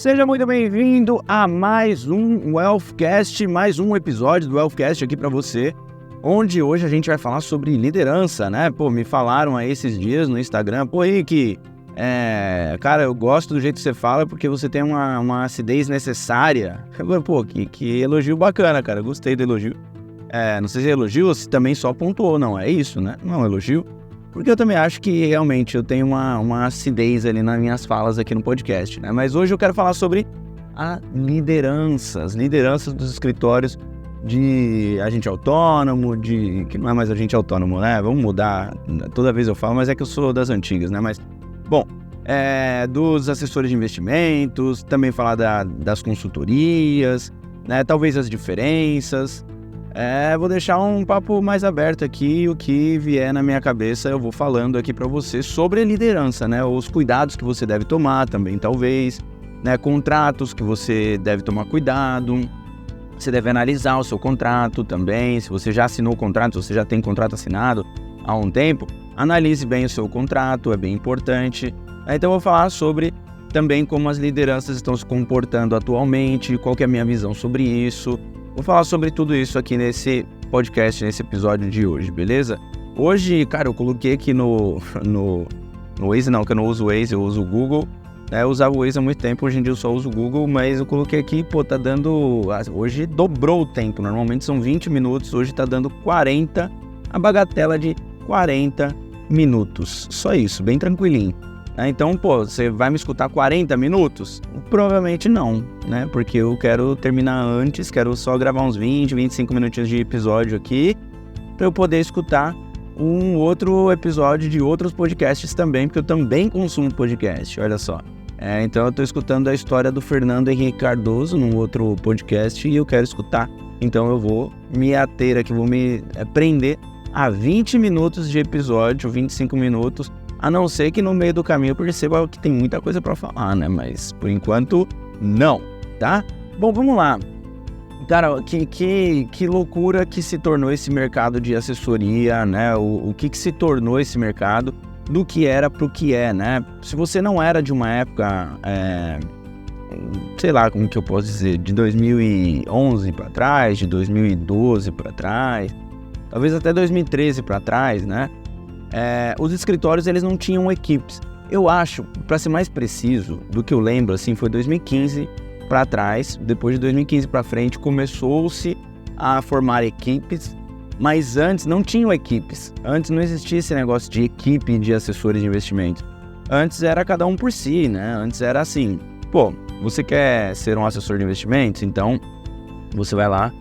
Seja muito bem-vindo a mais um Wealthcast, mais um episódio do Wealthcast aqui para você, onde hoje a gente vai falar sobre liderança, né? Me falaram aí esses dias no Instagram, Rick, cara, eu gosto do jeito que você fala porque você tem uma acidez necessária. Que elogio bacana, cara, gostei do elogio. Não sei se é elogio ou se também só pontuou, não, é isso, né? Não é um elogio. Porque eu também acho que realmente eu tenho uma acidez ali nas minhas falas aqui no podcast, né? Mas hoje eu quero falar sobre a liderança, as lideranças dos escritórios de agente autônomo, que não é mais agente autônomo, né? Vamos mudar, toda vez eu falo, mas é que eu sou das antigas, né? Mas, dos assessores de investimentos, também falar das consultorias, né? Talvez as diferenças. Vou deixar um papo mais aberto aqui, o que vier na minha cabeça eu vou falando aqui para você sobre liderança, né? Os cuidados que você deve tomar também, talvez, né? Contratos que você deve tomar cuidado, você deve analisar o seu contrato também, se você já assinou o contrato, se você já tem contrato assinado há um tempo, analise bem o seu contrato, é bem importante. Então eu vou falar sobre também como as lideranças estão se comportando atualmente, qual que é a minha visão sobre isso. Vou falar sobre tudo isso aqui nesse podcast, nesse episódio de hoje, beleza? Hoje, cara, eu coloquei aqui no Waze, não, que eu não uso o Waze, eu uso o Google. Eu usava o Waze há muito tempo, hoje em dia eu só uso o Google, mas eu coloquei aqui, tá dando... Hoje dobrou o tempo, normalmente são 20 minutos, hoje tá dando 40, a bagatela de 40 minutos. Só isso, bem tranquilinho. Então, você vai me escutar 40 minutos? Provavelmente não, né? Porque eu quero terminar antes, quero só gravar uns 20, 25 minutinhos de episódio aqui, para eu poder escutar um outro episódio de outros podcasts também, porque eu também consumo podcast, olha só. Então eu tô escutando a história do Fernando Henrique Cardoso num outro podcast e eu quero escutar. Então eu vou me ater aqui, vou me prender a 20 minutos de episódio, 25 minutos, a não ser que no meio do caminho eu perceba que tem muita coisa pra falar, né? Mas, por enquanto, não, tá? Bom, vamos lá. Cara, que loucura que se tornou esse mercado de assessoria, né? O que se tornou esse mercado do que era pro que é, né? Se você não era de uma época, sei lá, como que eu posso dizer, de 2011 pra trás, de 2012 pra trás, talvez até 2013 pra trás, né? Os escritórios, eles não tinham equipes. Eu acho, para ser mais preciso do que eu lembro, assim, foi 2015 para trás, depois de 2015 para frente, começou-se a formar equipes, mas antes não tinham equipes. Antes não existia esse negócio de equipe de assessores de investimento. Antes era cada um por si, né? Antes era assim, você quer ser um assessor de investimentos? Então, você vai lá,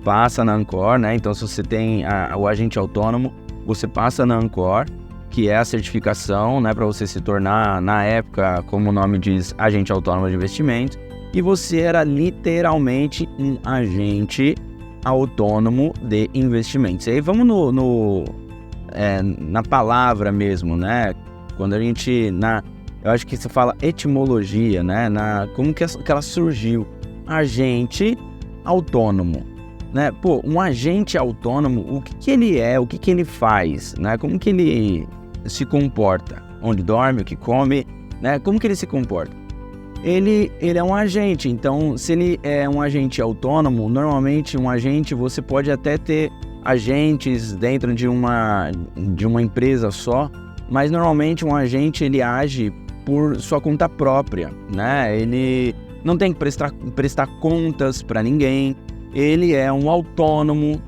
passa na Ancor, né? Então, se você tem o agente autônomo, você passa na Ancor, que é a certificação, né, para você se tornar, na época, como o nome diz, agente autônomo de investimento, e você era literalmente um agente autônomo de investimentos. E aí vamos na palavra mesmo, né? Quando a gente, eu acho que você fala etimologia, né? Como que ela surgiu? Agente autônomo. Né? Um agente autônomo, o que ele é, o que ele faz, né? Como que ele se comporta, onde dorme, o que come, né? Como que ele se comporta? Ele é um agente, então se ele é um agente autônomo, normalmente um agente, você pode até ter agentes dentro de uma empresa só, mas normalmente um agente, ele age por sua conta própria, né? Ele não tem que prestar contas para ninguém. Ele é um autônomo,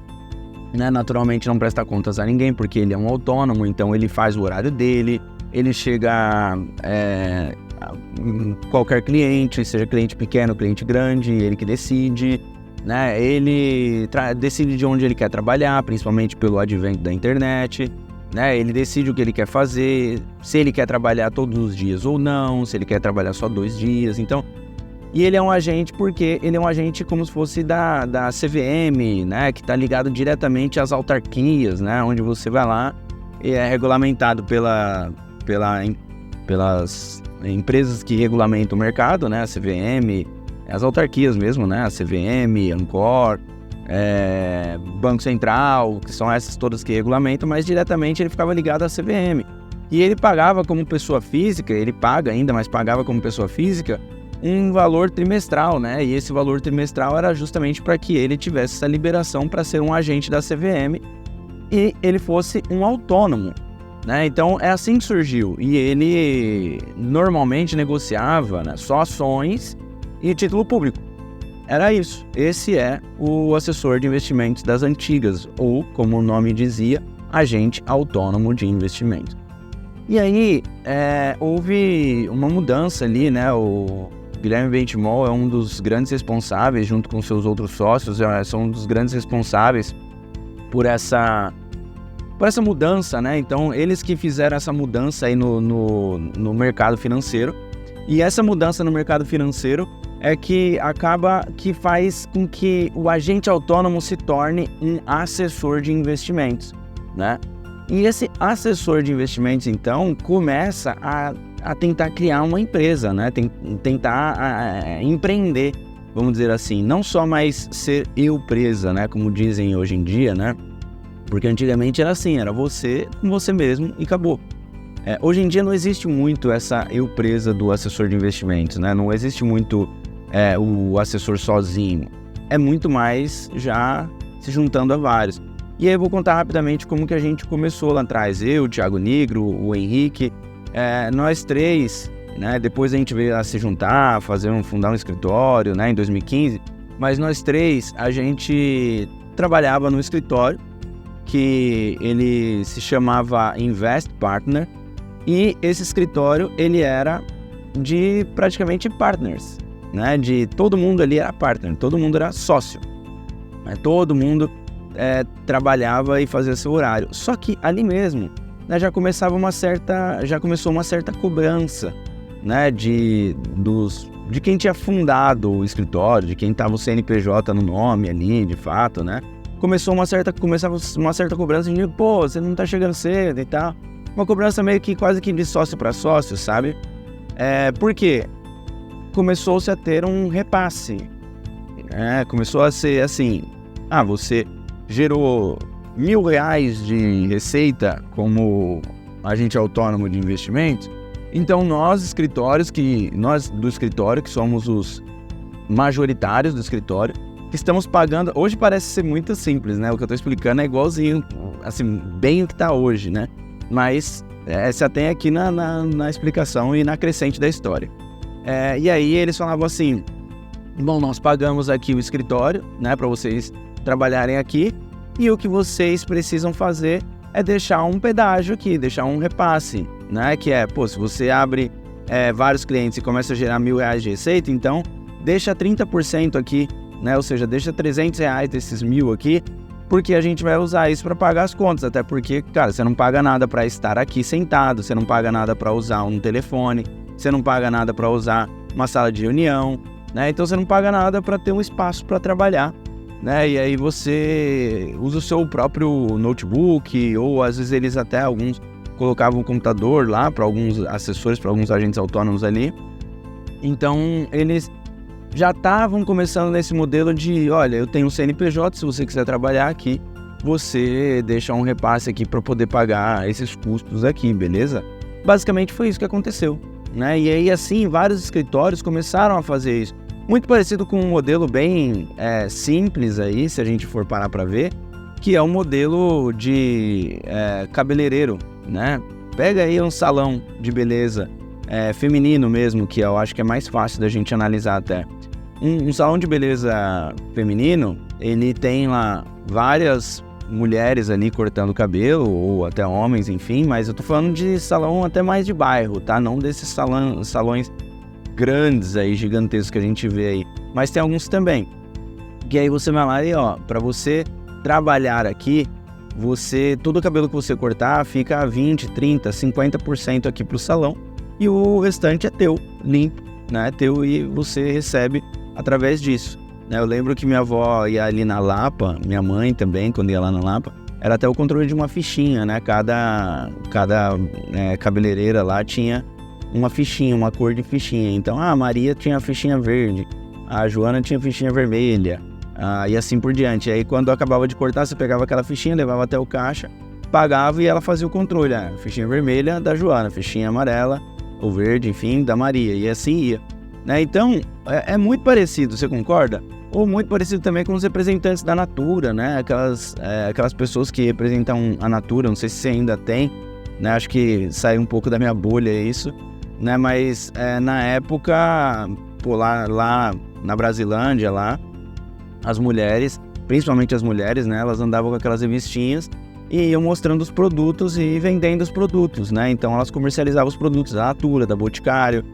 né? Naturalmente não presta contas a ninguém, porque ele é um autônomo, então ele faz o horário dele, ele chega qualquer cliente, seja cliente pequeno, cliente grande, ele que decide, né? Ele decide de onde ele quer trabalhar, principalmente pelo advento da internet, né? Ele decide o que ele quer fazer, se ele quer trabalhar todos os dias ou não, se ele quer trabalhar só 2 dias, então... E ele é um agente porque ele é um agente como se fosse da CVM, né, que está ligado diretamente às autarquias, né, onde você vai lá e é regulamentado pelas empresas que regulamentam o mercado, né, a CVM, as autarquias mesmo, né, a CVM, Ancor, Banco Central, que são essas todas que regulamentam, mas diretamente ele ficava ligado à CVM. E ele pagava como pessoa física, ele paga ainda, mas pagava como pessoa física, um valor trimestral, né? E esse valor trimestral era justamente para que ele tivesse essa liberação para ser um agente da CVM e ele fosse um autônomo, né? Então é assim que surgiu. E ele normalmente negociava, né, só ações e título público. Era isso. Esse é o assessor de investimentos das antigas, ou, como o nome dizia, agente autônomo de investimento. E aí houve uma mudança ali, né? O Guilherme Benchimol é um dos grandes responsáveis, junto com seus outros sócios, são um dos grandes responsáveis por essa mudança, né? Então, eles que fizeram essa mudança aí no mercado financeiro. E essa mudança no mercado financeiro é que acaba que faz com que o agente autônomo se torne um assessor de investimentos, né? E esse assessor de investimentos, então, começa a tentar criar uma empresa, né? Tentar empreender, vamos dizer assim. Não só mais ser eu presa, né? Como dizem hoje em dia, né? Porque antigamente era assim, era você com você mesmo e acabou. Hoje em dia não existe muito essa eu presa do assessor de investimentos, né? Não existe muito o assessor sozinho. É muito mais já se juntando a vários. E aí eu vou contar rapidamente como que a gente começou lá atrás. Eu, o Thiago Nigro, o Henrique, nós três, né? Depois a gente veio a se juntar, fundar um escritório, né? Em 2015. Mas nós três, a gente trabalhava no escritório, que ele se chamava Invest Partner. E esse escritório, ele era de praticamente partners, né? De todo mundo ali era partner, todo mundo era sócio, né? Todo mundo trabalhava e fazia seu horário. Só que ali mesmo, né, já começou uma certa cobrança, né? De quem tinha fundado o escritório, de quem estava o CNPJ no nome ali, de fato, né? Começava uma certa cobrança de, pô, você não tá chegando cedo e tal. Uma cobrança meio que quase que de sócio para sócio, sabe? Por quê? Começou-se a ter um repasse. Começou a ser assim, você gerou R$1.000 de receita como agente autônomo de investimentos, então nós do escritório, que somos os majoritários do escritório, que estamos pagando. Hoje parece ser muito simples, né? O que eu estou explicando é igualzinho, assim, bem o que está hoje, né? Mas se atém aqui na explicação e na crescente da história. E aí eles falavam assim, bom, nós pagamos aqui o escritório, né, para vocês trabalharem aqui, e o que vocês precisam fazer é deixar um pedágio aqui, deixar um repasse, né, que se você abre vários clientes e começa a gerar R$1.000 de receita, então deixa 30% aqui, né, ou seja, deixa R$300 desses 1.000 aqui, porque a gente vai usar isso para pagar as contas, até porque, cara, você não paga nada para estar aqui sentado, você não paga nada para usar um telefone, você não paga nada para usar uma sala de reunião, né? Então você não paga nada para ter um espaço para trabalhar, né? E aí você usa o seu próprio notebook, ou às vezes eles até alguns colocavam um computador lá para alguns assessores, para alguns agentes autônomos ali. Então eles já estavam começando nesse modelo de, olha, eu tenho um CNPJ, se você quiser trabalhar aqui, você deixa um repasse aqui para poder pagar esses custos aqui, beleza? Basicamente foi isso que aconteceu, né? E aí assim, vários escritórios começaram a fazer isso. Muito parecido com um modelo bem simples aí, se a gente for parar para ver, que é um modelo de cabeleireiro, né? Pega aí um salão de beleza feminino mesmo, que eu acho que é mais fácil da gente analisar até. Um salão de beleza feminino, ele tem lá várias mulheres ali cortando cabelo, ou até homens, enfim, mas eu tô falando de salão até mais de bairro, tá? Não desses salões grandes aí, gigantescos que a gente vê aí, mas tem alguns também. E aí você vai lá e, pra você trabalhar aqui, todo o cabelo que você cortar fica 20, 30, 50% aqui pro salão, e o restante é teu, limpo, né? Teu, e você recebe através disso, né? Eu lembro que minha avó ia ali na Lapa, minha mãe também, quando ia lá na Lapa, era até o controle de uma fichinha, né? Cada cabeleireira lá tinha uma fichinha, uma cor de fichinha. Então, a Maria tinha a fichinha verde, a Joana tinha a fichinha vermelha, e assim por diante. Aí quando acabava de cortar, você pegava aquela fichinha, levava até o caixa, pagava e ela fazia o controle. Fichinha vermelha da Joana, fichinha amarela, ou verde, enfim, da Maria, e assim ia. né? Então, é muito parecido, você concorda? Ou muito parecido também com os representantes da Natura, né? Aquelas pessoas que representam a Natura, não sei se você ainda tem, né? Acho que saiu um pouco da minha bolha isso, né? Mas na época, pô, lá na Brasilândia, lá, as mulheres, principalmente as mulheres, né? Elas andavam com aquelas revistinhas e iam mostrando os produtos e vendendo os produtos, né? Então elas comercializavam os produtos da Natura, da Boticário.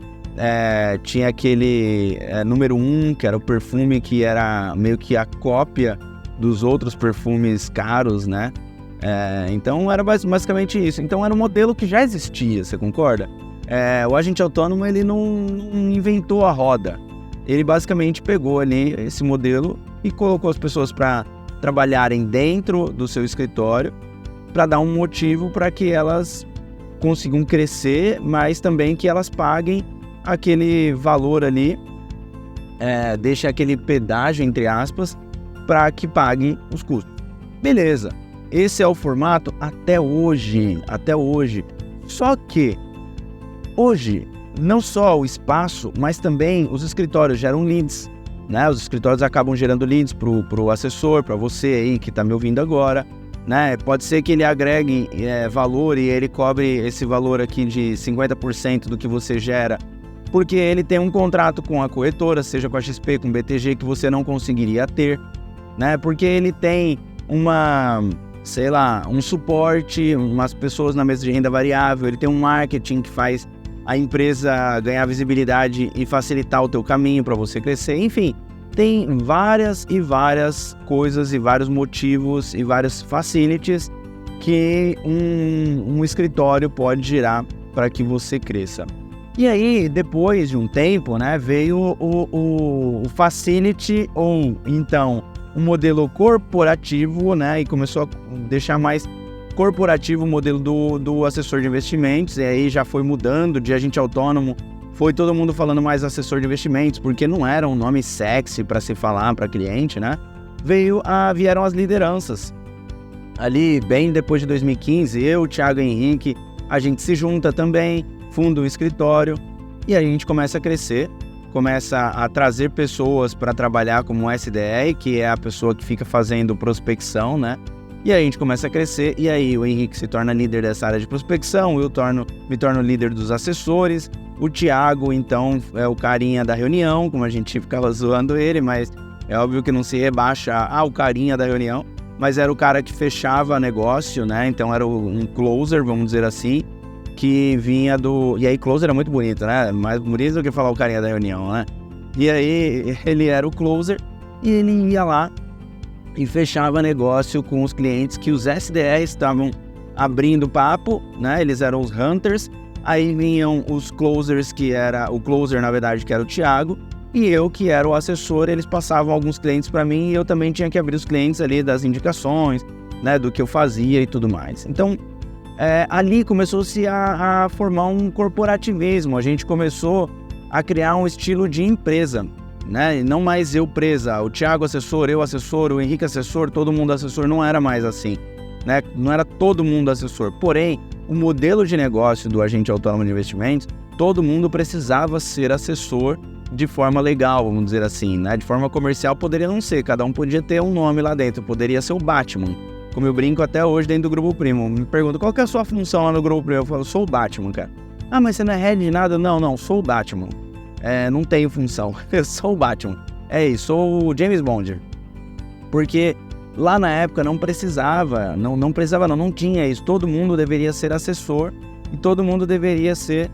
Tinha aquele número 1, que era o perfume que era meio que a cópia dos outros perfumes caros, né? Então era basicamente isso. Então era um modelo que já existia, você concorda? O agente autônomo, ele não inventou a roda. Ele basicamente pegou ali esse modelo e colocou as pessoas para trabalharem dentro do seu escritório, para dar um motivo para que elas consigam crescer, mas também que elas paguem aquele valor ali, deixa aquele pedágio, entre aspas, para que paguem os custos. Beleza, esse é o formato até hoje. Só que hoje, não só o espaço, mas também os escritórios geram leads, né? Os escritórios acabam gerando leads pro assessor, para você aí que está me ouvindo agora, né? Pode ser que ele agregue valor e ele cobre esse valor aqui de 50% do que você gera, porque ele tem um contrato com a corretora, seja com a XP, com o BTG, que você não conseguiria ter, né? Porque ele tem um suporte, umas pessoas na mesa de renda variável, ele tem um marketing que faz a empresa ganhar visibilidade e facilitar o teu caminho para você crescer. Enfim, tem várias e várias coisas e vários motivos e vários facilities que um escritório pode gerar para que você cresça. E aí, depois de um tempo, né, veio o facility, ou então um modelo corporativo, né, e começou a deixar mais corporativo o modelo do assessor de investimentos, e aí já foi mudando de agente autônomo, foi todo mundo falando mais assessor de investimentos, porque não era um nome sexy para se falar para cliente, né? Vieram as lideranças. Ali, bem depois de 2015, eu, Thiago e Henrique, a gente se junta também, funda um escritório, e aí a gente começa a crescer, começa a trazer pessoas para trabalhar como SDR, que é a pessoa que fica fazendo prospecção, né? E aí a gente começa a crescer, e aí o Henrique se torna líder dessa área de prospecção, me torno líder dos assessores, o Thiago, então, é o carinha da reunião, como a gente ficava zoando ele, mas é óbvio que não se rebaixa o carinha da reunião, mas era o cara que fechava negócio, né? Então era um closer, vamos dizer assim, que vinha do... E aí closer é muito bonito, né? Mais bonito do que falar o carinha da reunião, né? E aí ele era o closer e ele ia lá e fechava negócio com os clientes que os SDRs estavam abrindo papo, né? Eles eram os hunters, aí vinham os closers, que era o closer, na verdade, que era o Thiago, e eu, que era o assessor. Eles passavam alguns clientes para mim e eu também tinha que abrir os clientes ali das indicações, né? Do que eu fazia e tudo mais. Então, ali começou-se a formar um corporativismo, a gente começou a criar um estilo de empresa, né? Não mais eu presa, o Thiago assessor, eu assessor, o Henrique assessor, todo mundo assessor, não era mais assim, né? Não era todo mundo assessor, porém, o modelo de negócio do agente autônomo de investimentos, todo mundo precisava ser assessor de forma legal, vamos dizer assim, né? De forma comercial poderia não ser, cada um podia ter um nome lá dentro, poderia ser o Batman, como eu brinco até hoje dentro do Grupo Primo. Me perguntam, qual que é a sua função lá no Grupo Primo? Eu falo, sou o Batman, cara. Ah, mas você não é head de nada? Não, sou o Batman. Não tenho função, eu sou o Batman. É isso, sou o James Bond. Porque lá na época não tinha isso. Todo mundo deveria ser assessor e todo mundo deveria ser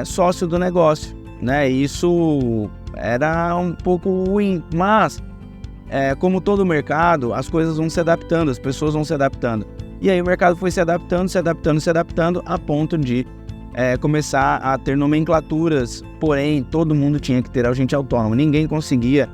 sócio do negócio, né? Isso era um pouco ruim, mas como todo mercado, as coisas vão se adaptando, as pessoas vão se adaptando. E aí o mercado foi se adaptando a ponto de começar a ter nomenclaturas, porém todo mundo tinha que ter agente autônomo. Ninguém conseguia,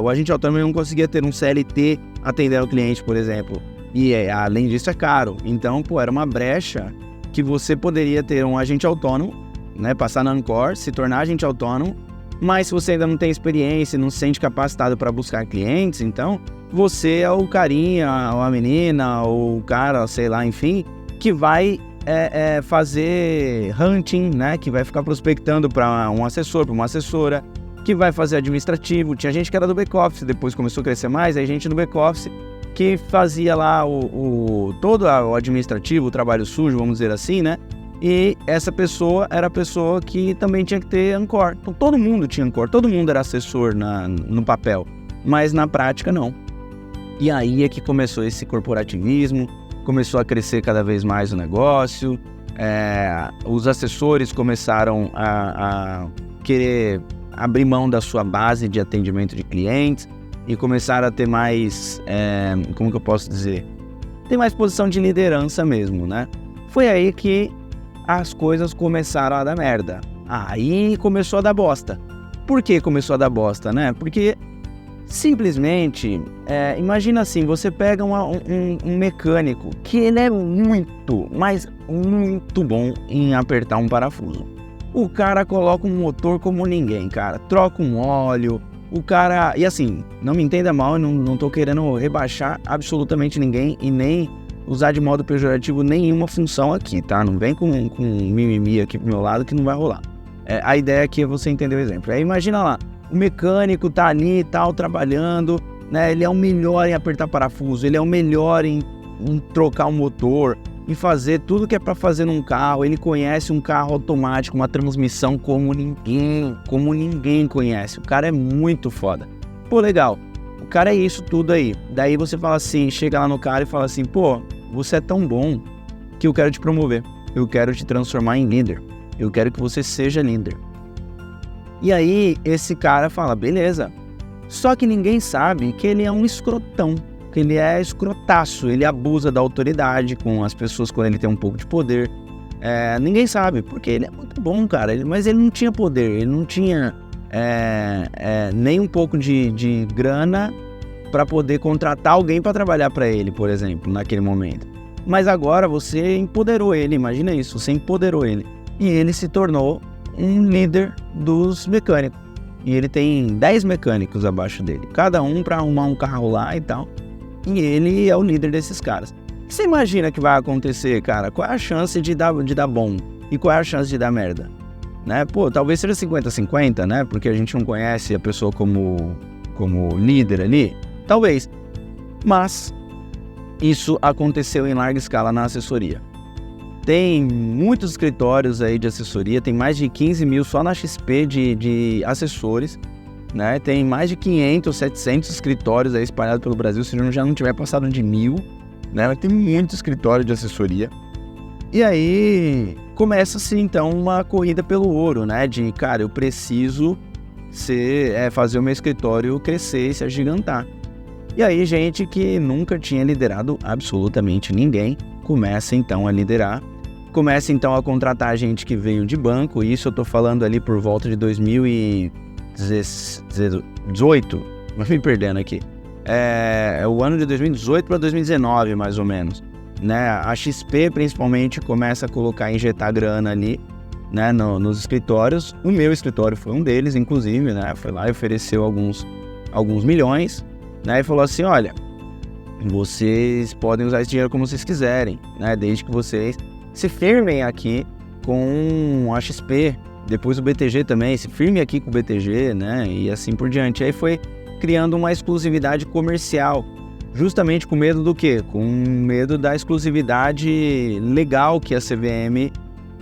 o agente autônomo não conseguia ter um CLT atendendo o cliente, por exemplo. E além disso é caro. Então, era uma brecha que você poderia ter um agente autônomo, né, passar na Ancor, se tornar agente autônomo, mas se você ainda não tem experiência, não se sente capacitado para buscar clientes, então você é o carinha, ou a menina, ou o cara, sei lá, enfim, que vai fazer hunting, né? Que vai ficar prospectando para um assessor, para uma assessora, que vai fazer administrativo. Tinha gente que era do back-office, depois começou a crescer mais, aí gente do back-office que fazia lá todo o administrativo, o trabalho sujo, vamos dizer assim, né? E essa pessoa era a pessoa que também tinha que ter Ancor. Então todo mundo tinha Ancor, todo mundo era assessor no papel, mas na prática não. E aí é que começou esse corporativismo, começou a crescer cada vez mais o negócio, os assessores começaram a querer abrir mão da sua base de atendimento de clientes e começaram a ter mais, como que eu posso dizer? Tem mais posição de liderança mesmo, né? Foi aí que as coisas começaram a dar merda. Aí começou a dar bosta. Por que começou a dar bosta, né? Porque simplesmente, imagina assim, você pega um mecânico que ele é muito, mas muito bom em apertar um parafuso. O cara coloca um motor como ninguém, cara. Troca um óleo, o cara... E assim, não me entenda mal, eu não tô querendo rebaixar absolutamente ninguém e nem usar de modo pejorativo nenhuma função aqui, tá? Não vem com mimimi aqui pro meu lado que não vai rolar. A ideia aqui é você entender o exemplo. Imagina lá, o mecânico tá ali e tal, trabalhando, né? Ele é o melhor em apertar parafuso, ele é o melhor em trocar um motor, em fazer tudo que é para fazer num carro. Ele conhece um carro automático, uma transmissão como ninguém conhece. O cara é muito foda. Pô, legal. O cara é isso tudo aí. Daí você fala assim, chega lá no cara e fala assim, pô, você é tão bom que eu quero te promover. Eu quero te transformar em líder. Eu quero que você seja líder. E aí esse cara fala, beleza. Só que ninguém sabe que ele é um escrotão. Que ele é escrotaço, ele abusa da autoridade com as pessoas quando ele tem um pouco de poder. Ninguém sabe, porque ele é muito bom, cara, mas ele não tinha poder, ele não tinha nem um pouco de grana para poder contratar alguém para trabalhar para ele, por exemplo, naquele momento. Mas agora você empoderou ele, imagina isso, você empoderou ele. E ele se tornou um líder dos mecânicos. E ele tem 10 mecânicos abaixo dele, cada um para arrumar um carro lá e tal. E ele é o líder desses caras. O que você imagina que vai acontecer, cara? Qual é a chance de dar bom? E qual é a chance de dar merda? Né? Pô, talvez seja 50-50, né? Porque a gente não conhece a pessoa como líder ali. Talvez. Mas isso aconteceu em larga escala na assessoria. Tem muitos escritórios aí de assessoria, tem mais de 15 mil só na XP de assessores. Né? Tem mais de 500, 700 escritórios aí espalhados pelo Brasil, se já não tiver passado de 1.000, né? Mas tem muito escritório de assessoria. E aí começa-se então uma corrida pelo ouro, né? De, cara, eu preciso fazer o meu escritório crescer e se agigantar. E aí gente que nunca tinha liderado absolutamente ninguém começa então a liderar. Começa então a contratar gente que veio de banco, e isso eu tô falando ali por volta de 2018, mas me perdendo aqui. É o ano de 2018 para 2019, mais ou menos. Né? A XP, principalmente, começa a injetar grana ali, né, nos escritórios. O meu escritório foi um deles, inclusive, né? Foi lá e ofereceu alguns milhões, né? E falou assim, olha, vocês podem usar esse dinheiro como vocês quiserem, né? Desde que vocês se firmem aqui com a XP. Depois o BTG também, se firme aqui com o BTG, né? E assim por diante. Aí foi criando uma exclusividade comercial. Justamente com medo do quê? Com medo da exclusividade legal que a CVM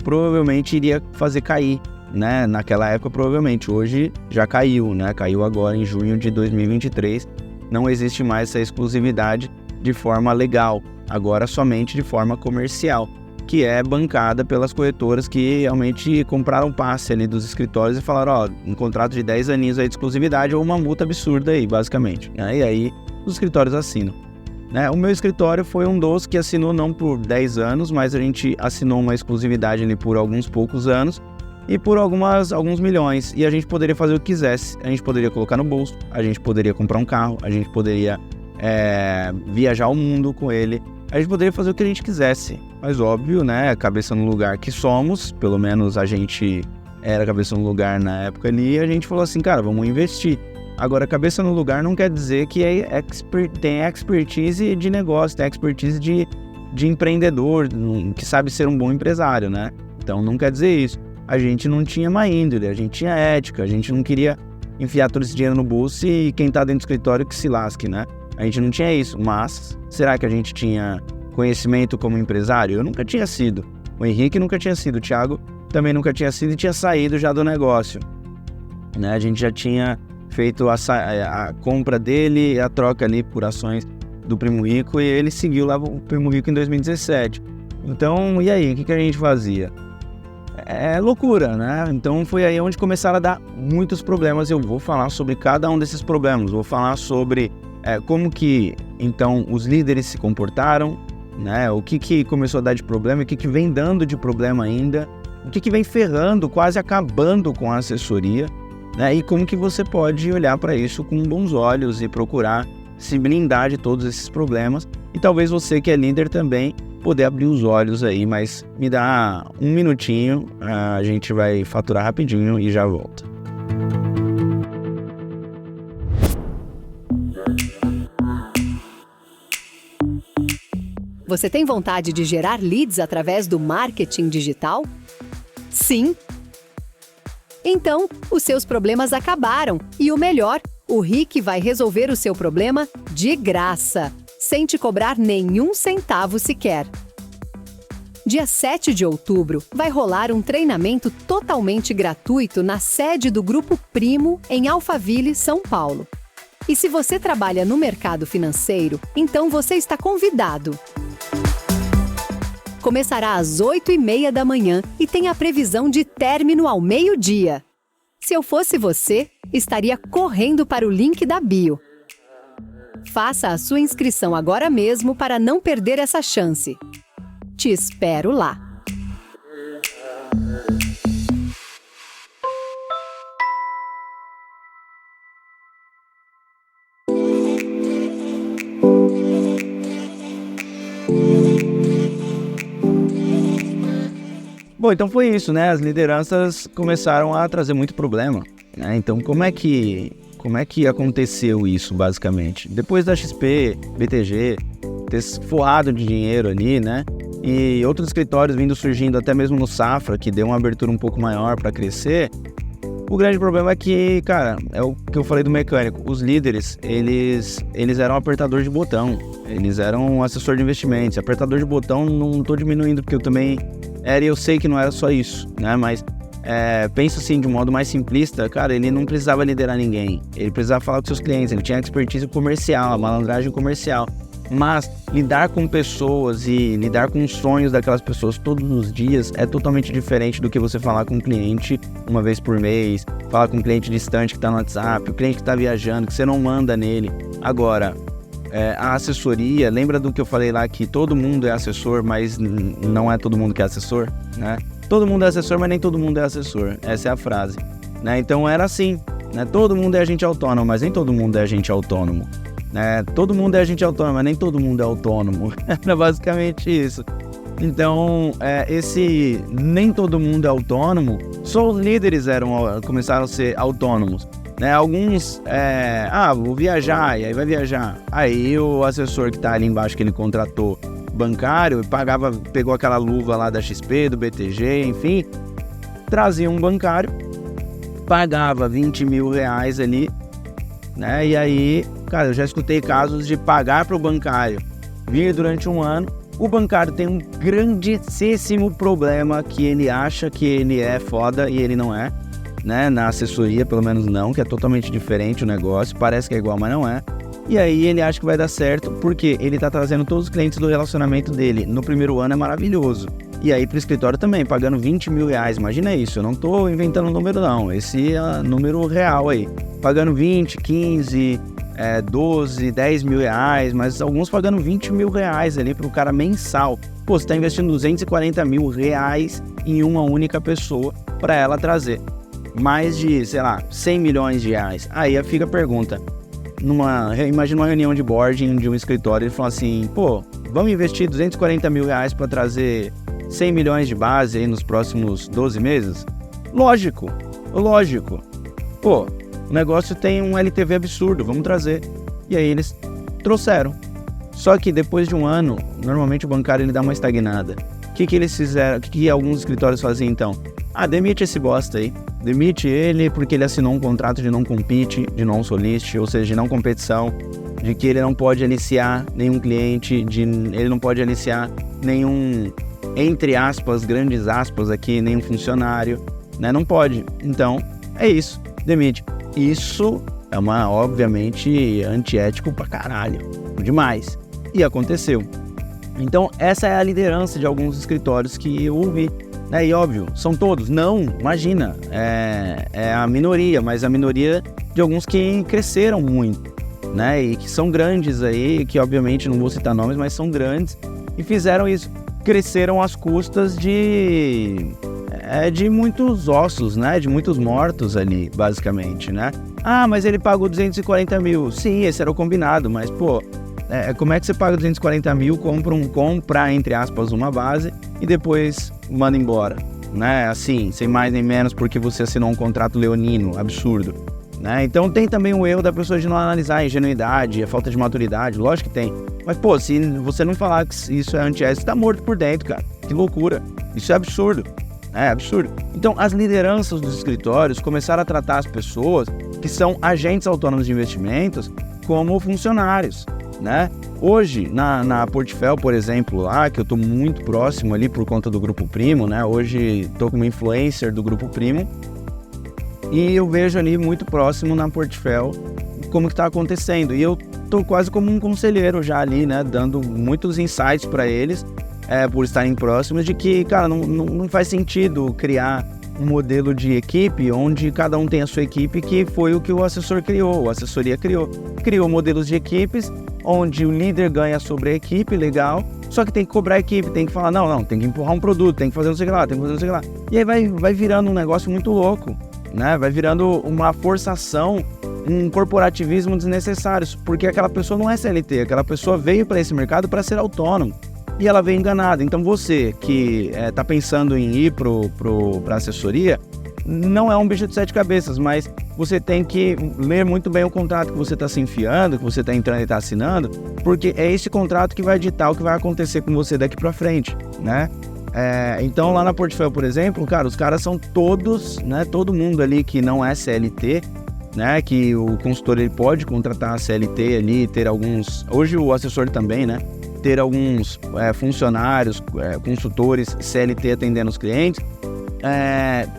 provavelmente iria fazer cair, né? Naquela época, provavelmente. Hoje já caiu, né? Caiu agora em junho de 2023. Não existe mais essa exclusividade de forma legal. Agora somente de forma comercial, que é bancada pelas corretoras que realmente compraram passe ali dos escritórios e falaram, ó, um contrato de 10 aninhos aí de exclusividade ou uma multa absurda aí, basicamente. E aí os escritórios assinam. Né? O meu escritório foi um dos que assinou não por 10 anos, mas a gente assinou uma exclusividade ali por alguns poucos anos e por alguns milhões. E a gente poderia fazer o que quisesse. A gente poderia colocar no bolso, a gente poderia comprar um carro, a gente poderia viajar o mundo com ele. A gente poderia fazer o que a gente quisesse, mas óbvio, né, cabeça no lugar que somos, pelo menos a gente era cabeça no lugar na época ali, e a gente falou assim, cara, vamos investir. Agora, cabeça no lugar não quer dizer que tem expertise de negócio, tem expertise de de empreendedor, que sabe ser um bom empresário, né? Então não quer dizer isso. A gente não tinha má índole, a gente tinha ética, a gente não queria enfiar todo esse dinheiro no bolso e quem tá dentro do escritório que se lasque, né? A gente não tinha isso, mas será que a gente tinha conhecimento como empresário? Eu nunca tinha sido, o Henrique nunca tinha sido, o Thiago também nunca tinha sido e tinha saído já do negócio, né? A gente já tinha feito a compra dele, a troca ali por ações do Primo Rico e ele seguiu lá o Primo Rico em 2017. Então, e aí, o que a gente fazia? É loucura, né? Então foi aí onde começaram a dar muitos problemas. Eu vou falar sobre cada um desses problemas, vou falar sobre como que então os líderes se comportaram, né? O que começou a dar de problema, o que vem dando de problema ainda, o que vem ferrando, quase acabando com a assessoria, né? E como que você pode olhar para isso com bons olhos e procurar se blindar de todos esses problemas. E talvez você que é líder também poder abrir os olhos aí, mas me dá um minutinho, a gente vai faturar rapidinho e já volta. Você tem vontade de gerar leads através do marketing digital? Sim? Então, os seus problemas acabaram e o melhor, o Rick vai resolver o seu problema de graça, sem te cobrar nenhum centavo sequer. Dia 7 de outubro, vai rolar um treinamento totalmente gratuito na sede do Grupo Primo, em Alphaville, São Paulo. E se você trabalha no mercado financeiro, então você está convidado. Começará às 8h30 da manhã e tem a previsão de término ao meio-dia. Se eu fosse você, estaria correndo para o link da bio. Faça a sua inscrição agora mesmo para não perder essa chance. Te espero lá. Bom, então foi isso, né? As lideranças começaram a trazer muito problema, né? Então como é que aconteceu isso, basicamente? Depois da XP, BTG, ter forrado de dinheiro ali, né? E outros escritórios vindo surgindo, até mesmo no Safra, que deu uma abertura um pouco maior para crescer. O grande problema é que, cara, é o que eu falei do mecânico. Os líderes, eles eram apertador de botão. Eles eram assessor de investimentos. Apertador de botão, não tô diminuindo, porque eu também era e eu sei que não era só isso, né? Mas pensa assim, de um modo mais simplista, cara, ele não precisava liderar ninguém. Ele precisava falar com seus clientes, ele tinha expertise comercial, a malandragem comercial. Mas lidar com pessoas e lidar com os sonhos daquelas pessoas todos os dias é totalmente diferente do que você falar com um cliente uma vez por mês, falar com um cliente distante que está no WhatsApp, o cliente que está viajando, que você não manda nele. Agora, a assessoria, lembra do que eu falei lá, que todo mundo é assessor, mas não é todo mundo que é assessor, né? Todo mundo é assessor, mas nem todo mundo é assessor. Essa é a frase, né? Então era assim, né? Todo mundo é agente autônomo, mas nem todo mundo é agente autônomo. Todo mundo é agente autônomo, mas nem todo mundo é autônomo. Era basicamente isso. Então, esse nem todo mundo é autônomo, só os líderes começaram a ser autônomos. Né? Alguns, vou viajar, e aí vai viajar. Aí o assessor que tá ali embaixo, que ele contratou, bancário, pegou aquela luva lá da XP, do BTG, enfim, trazia um bancário, pagava 20 mil reais ali, né? E aí, cara, eu já escutei casos de pagar para o bancário vir durante um ano. O bancário tem um grandíssimo problema, que ele acha que ele é foda e ele não é, né? Na assessoria, pelo menos não, que é totalmente diferente o negócio, parece que é igual, mas não é. E aí ele acha que vai dar certo porque ele tá trazendo todos os clientes do relacionamento dele. No primeiro ano é maravilhoso. E aí pro escritório também, pagando 20 mil reais, imagina isso, eu não tô inventando número não, esse é número real aí. Pagando 20, 15, 12, 10 mil reais, mas alguns pagando 20 mil reais ali pro cara mensal. Pô, você tá investindo 240 mil reais em uma única pessoa para ela trazer mais de, sei lá, 100 milhões de reais. Aí fica a pergunta, imagina uma reunião de board de um escritório, ele fala assim, pô, vamos investir 240 mil reais para trazer 100 milhões de base aí nos próximos 12 meses? Lógico. Pô, o negócio tem um LTV absurdo, vamos trazer. E aí eles trouxeram. Só que depois de um ano, normalmente o bancário ele dá uma estagnada. O que eles fizeram? O que alguns escritórios fazem então? Demite esse bosta aí. Demite ele porque ele assinou um contrato de não compete, de não solicite, ou seja, de não competição, de que ele não pode aliciar nenhum cliente, ele não pode aliciar nenhum, entre aspas, grandes aspas aqui, nenhum funcionário, né? Não pode. Então, é isso. Demite. Isso é obviamente, antiético pra caralho. Demais. E aconteceu. Então, essa é a liderança de alguns escritórios que eu ouvi. E óbvio, são todos? Não, imagina. É a minoria, mas a minoria de alguns que cresceram muito, né? E que são grandes aí, que obviamente não vou citar nomes, mas são grandes e fizeram isso. Cresceram às custas de muitos ossos, né? De muitos mortos ali, basicamente, né? Mas ele pagou 240 mil. Sim, esse era o combinado, mas, pô, como é que você paga 240 mil, compra, entre aspas, uma base e depois manda embora, né? Assim, sem mais nem menos, porque você assinou um contrato leonino, absurdo, né? Então tem também o erro da pessoa de não analisar a ingenuidade, a falta de maturidade, lógico que tem. Mas, pô, se você não falar que isso é antiético, você tá morto por dentro, cara. Que loucura. Isso é absurdo. É absurdo. Então, as lideranças dos escritórios começaram a tratar as pessoas que são agentes autônomos de investimentos como funcionários, né? Hoje, na Portfel, por exemplo, lá, que eu estou muito próximo ali por conta do Grupo Primo, né? Hoje estou como influencer do Grupo Primo e eu vejo ali muito próximo na Portfel como que está acontecendo. E eu estou quase como um conselheiro já ali, né? Dando muitos insights para eles, por estarem próximos, de que, cara, não faz sentido criar um modelo de equipe onde cada um tem a sua equipe, que foi o que o assessor criou, a assessoria criou modelos de equipes onde o líder ganha sobre a equipe, legal, só que tem que cobrar a equipe, tem que falar, não, tem que empurrar um produto, tem que fazer não sei o que lá, tem que fazer não sei o que lá. E aí vai virando um negócio muito louco, né? Vai virando uma forçação, um corporativismo desnecessário, porque aquela pessoa não é CLT, aquela pessoa veio para esse mercado para ser autônomo. E ela veio enganada. Então você que está pensando em ir para assessoria, não é um bicho de 7 cabeças, mas você tem que ler muito bem o contrato que você está se enfiando, que você está entrando e está assinando, porque é esse contrato que vai ditar o que vai acontecer com você daqui para frente, né? Então lá na Portfel, por exemplo, cara, os caras são todos, né? Todo mundo ali que não é CLT, né? Que o consultor ele pode contratar a CLT ali, ter alguns... Hoje o assessor também, né? Ter alguns funcionários, consultores CLT atendendo os clientes.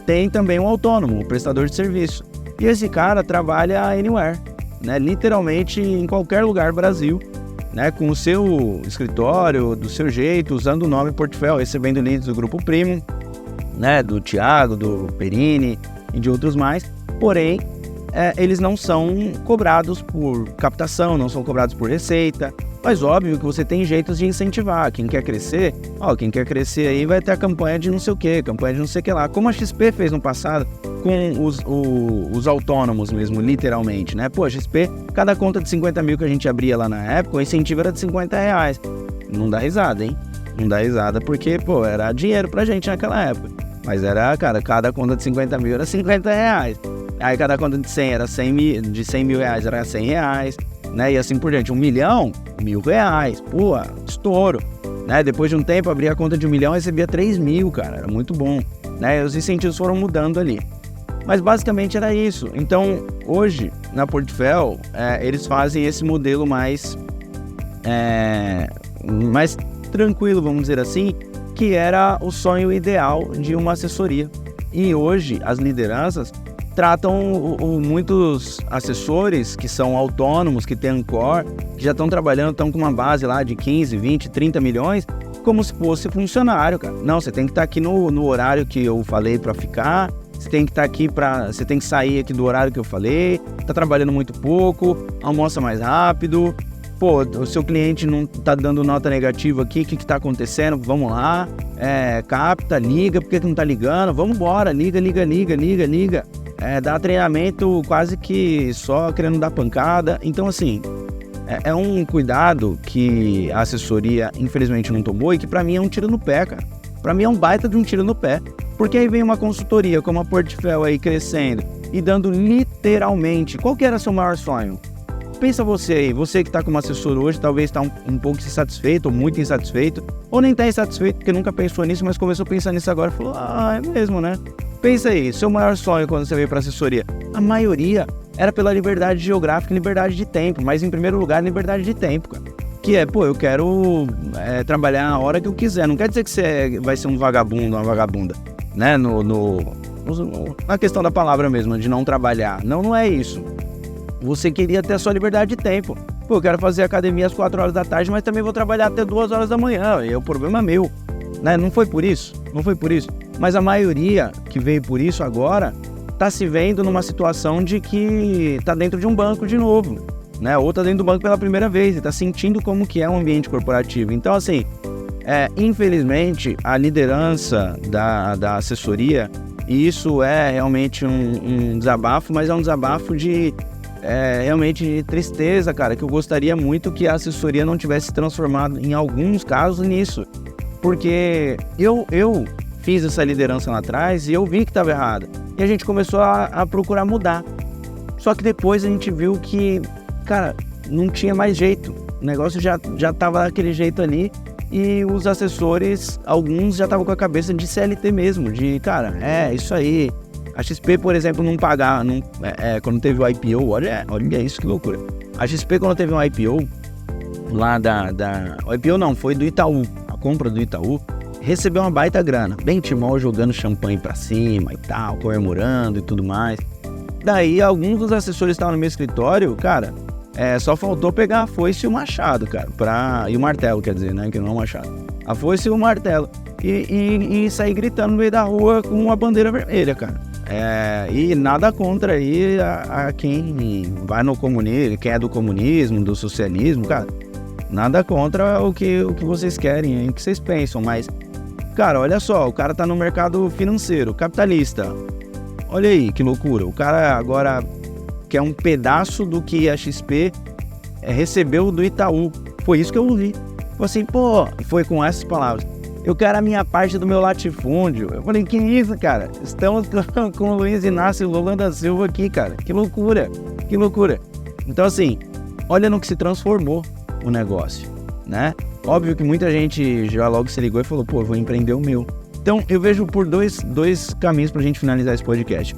Tem também um autônomo, o prestador de serviço. E esse cara trabalha anywhere, né? Literalmente em qualquer lugar do Brasil, né? Com o seu escritório, do seu jeito, usando o nome Portfel, recebendo leads do Grupo Primo, né? Do Thiago, do Perini e de outros mais. Porém, eles não são cobrados por captação, não são cobrados por receita. Mas óbvio que você tem jeitos de incentivar. Quem quer crescer, quem quer crescer aí vai ter a campanha de não sei o que, campanha de não sei o que lá. Como a XP fez no passado com os autônomos mesmo, literalmente, né? Pô, a XP, cada conta de 50 mil que a gente abria lá na época, o incentivo era de R$50. Não dá risada, hein? Não dá risada porque, pô, era dinheiro pra gente naquela época. Mas era, cara, cada conta de 50 mil era R$50. Aí cada conta de 100 era 100 mil, de 100 mil reais era R$100. Né? E assim por diante, 1 milhão, R$1.000, pô, estouro, né? Depois de um tempo, abria a conta de 1 milhão e recebia 3 mil, cara, era muito bom, né? Os incentivos foram mudando ali, mas basicamente era isso. Então, hoje, na Portfel, eles fazem esse modelo mais tranquilo, vamos dizer assim, que era o sonho ideal de uma assessoria. E hoje, as lideranças tratam muitos assessores que são autônomos, que têm Ancor, que já estão trabalhando, estão com uma base lá de 15, 20, 30 milhões, como se fosse funcionário, cara. Não, você tem que estar aqui no horário que eu falei para ficar, você tem que estar aqui você tem que sair aqui do horário que eu falei, tá trabalhando muito pouco, almoça mais rápido, pô, o seu cliente não tá dando nota negativa aqui, o que tá acontecendo? Vamos lá, capta, liga, por que não tá ligando? Vamos embora, liga. Dá treinamento quase que só querendo dar pancada. Então, assim, é um cuidado que a assessoria, infelizmente, não tomou e que pra mim é um tiro no pé, cara. Pra mim é um baita de um tiro no pé. Porque aí vem uma consultoria como a Portfel aí crescendo e dando literalmente... Qual que era seu maior sonho? pensa você aí, você que está como assessor hoje, talvez está um pouco insatisfeito, ou muito insatisfeito, ou nem está insatisfeito porque nunca pensou nisso, mas começou a pensar nisso agora e falou, é mesmo, né? Pensa aí, seu maior sonho quando você veio para assessoria, a maioria era pela liberdade geográfica e liberdade de tempo, mas em primeiro lugar, liberdade de tempo, cara. Que é, eu quero trabalhar a hora que eu quiser, não quer dizer que você vai ser um vagabundo, uma vagabunda, né? Na questão da palavra mesmo, de não trabalhar. Não é isso. Você queria ter a sua liberdade de tempo. Eu quero fazer academia às 4 horas da tarde, mas também vou trabalhar até 2 horas da manhã. E o problema é meu. Né? Não foi por isso. Mas a maioria que veio por isso agora está se vendo numa situação de que está dentro de um banco de novo. Né? Ou está dentro do banco pela primeira vez e está sentindo como que é um ambiente corporativo. Então, assim, infelizmente, a liderança da assessoria, e isso é realmente um desabafo, mas é um desabafo de realmente de tristeza, cara, que eu gostaria muito que a assessoria não tivesse se transformado, em alguns casos, nisso. Porque eu fiz essa liderança lá atrás e eu vi que estava errado. E a gente começou a procurar mudar. Só que depois a gente viu que, cara, não tinha mais jeito. O negócio já estava daquele jeito ali. E os assessores, alguns já estavam com a cabeça de CLT mesmo. De, cara, isso aí. A XP, por exemplo, não pagar, quando teve o IPO, olha isso, que loucura. A XP, quando teve um IPO, lá o IPO não, foi do Itaú, a compra do Itaú, recebeu uma baita grana, bem timol, jogando champanhe pra cima e tal, comemorando e tudo mais. Daí, alguns dos assessores estavam no meu escritório, cara, só faltou pegar a foice e o machado, cara, e o martelo, quer dizer, né, que não é o machado. A foice e o martelo. E sair gritando no meio da rua com uma bandeira vermelha, cara. E nada contra aí a quem vai no comunismo, quem é do comunismo, do socialismo, cara. Nada contra o que vocês querem, o que vocês pensam, mas, cara, olha só, o cara tá no mercado financeiro, capitalista. Olha aí, que loucura. O cara agora quer um pedaço do que a XP recebeu do Itaú. Foi isso que eu ouvi. Foi assim, foi com essas palavras. Eu quero a minha parte do meu latifúndio. Eu falei, que isso, cara? Estamos com o Luiz Inácio Lula da Silva aqui, cara. Que loucura, que loucura. Então, assim, olha no que se transformou o negócio, né? Óbvio que muita gente já logo se ligou e falou, eu vou empreender o meu. Então, eu vejo por dois caminhos pra gente finalizar esse podcast.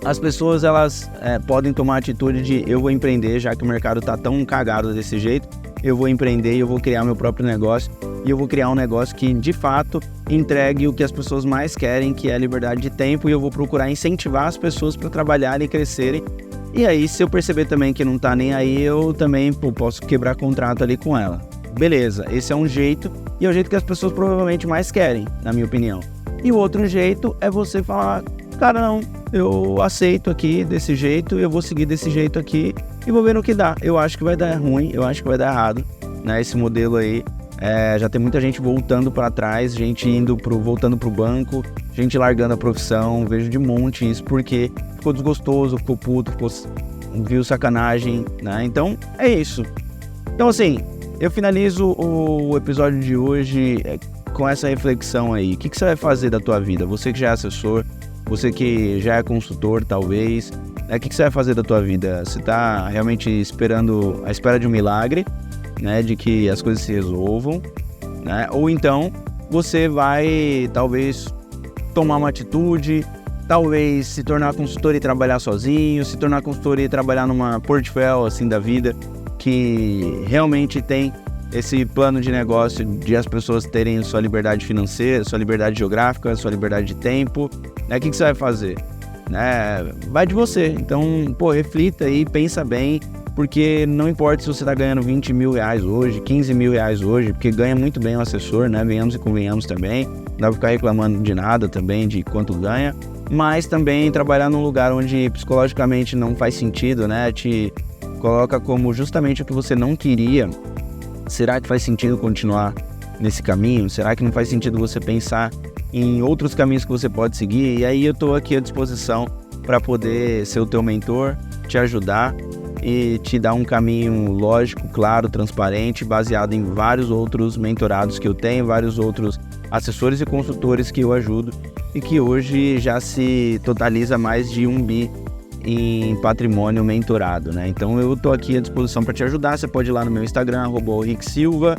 As pessoas, elas podem tomar a atitude de eu vou empreender, já que o mercado tá tão cagado desse jeito. Eu vou empreender e eu vou criar meu próprio negócio. E eu vou criar um negócio que, de fato, entregue o que as pessoas mais querem, que é a liberdade de tempo. E eu vou procurar incentivar as pessoas para trabalharem e crescerem. E aí, se eu perceber também que não tá nem aí, eu também posso quebrar contrato ali com ela. Beleza, esse é um jeito. E é o jeito que as pessoas provavelmente mais querem, na minha opinião. E o outro jeito é você falar, cara, não, eu aceito aqui desse jeito, eu vou seguir desse jeito aqui e vou ver no que dá. Eu acho que vai dar ruim, eu acho que vai dar errado, né? Esse modelo aí, já tem muita gente voltando para trás, gente voltando pro banco, gente largando a profissão, vejo de monte isso, porque ficou desgostoso, ficou puto, viu sacanagem, né? Então, é isso. Então, assim, eu finalizo o episódio de hoje com essa reflexão aí. O que você vai fazer da tua vida? Você que já é assessor, você que já é consultor, talvez, o que você vai fazer da tua vida? Você está realmente esperando a espera de um milagre, né, de que as coisas se resolvam, né? Ou então você vai, talvez, tomar uma atitude, talvez se tornar consultor e trabalhar sozinho, se tornar consultor e trabalhar numa portfólio assim da vida, que realmente tem esse plano de negócio de as pessoas terem sua liberdade financeira, sua liberdade geográfica, sua liberdade de tempo, né? O que você vai fazer? Vai de você. Então, reflita aí, pensa bem, porque não importa se você está ganhando 20 mil reais hoje, 15 mil reais hoje, porque ganha muito bem o assessor, né? Venhamos e convenhamos também. Não dá pra ficar reclamando de nada também, de quanto ganha, mas também trabalhar num lugar onde psicologicamente não faz sentido, né? Te coloca como justamente o que você não queria. Será que faz sentido continuar nesse caminho? Será que não faz sentido você pensar em outros caminhos que você pode seguir? E aí eu estou aqui à disposição para poder ser o teu mentor, te ajudar e te dar um caminho lógico, claro, transparente, baseado em vários outros mentorados que eu tenho, vários outros assessores e consultores que eu ajudo e que hoje já se totaliza mais de 1 bi em patrimônio mentorado, né? Então eu tô aqui à disposição para te ajudar. Você pode ir lá no meu Instagram, @ricksilva,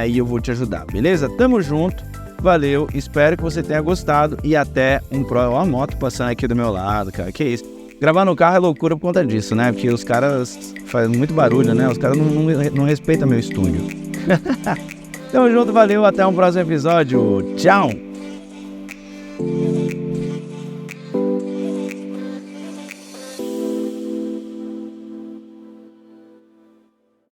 e eu vou te ajudar, beleza? Tamo junto, valeu, espero que você tenha gostado e até Ó a moto passando aqui do meu lado, cara, que isso? Gravar no carro é loucura por conta disso, né? Porque os caras fazem muito barulho, né? Os caras não respeitam meu estúdio. Tamo junto, valeu, até um próximo episódio. Tchau!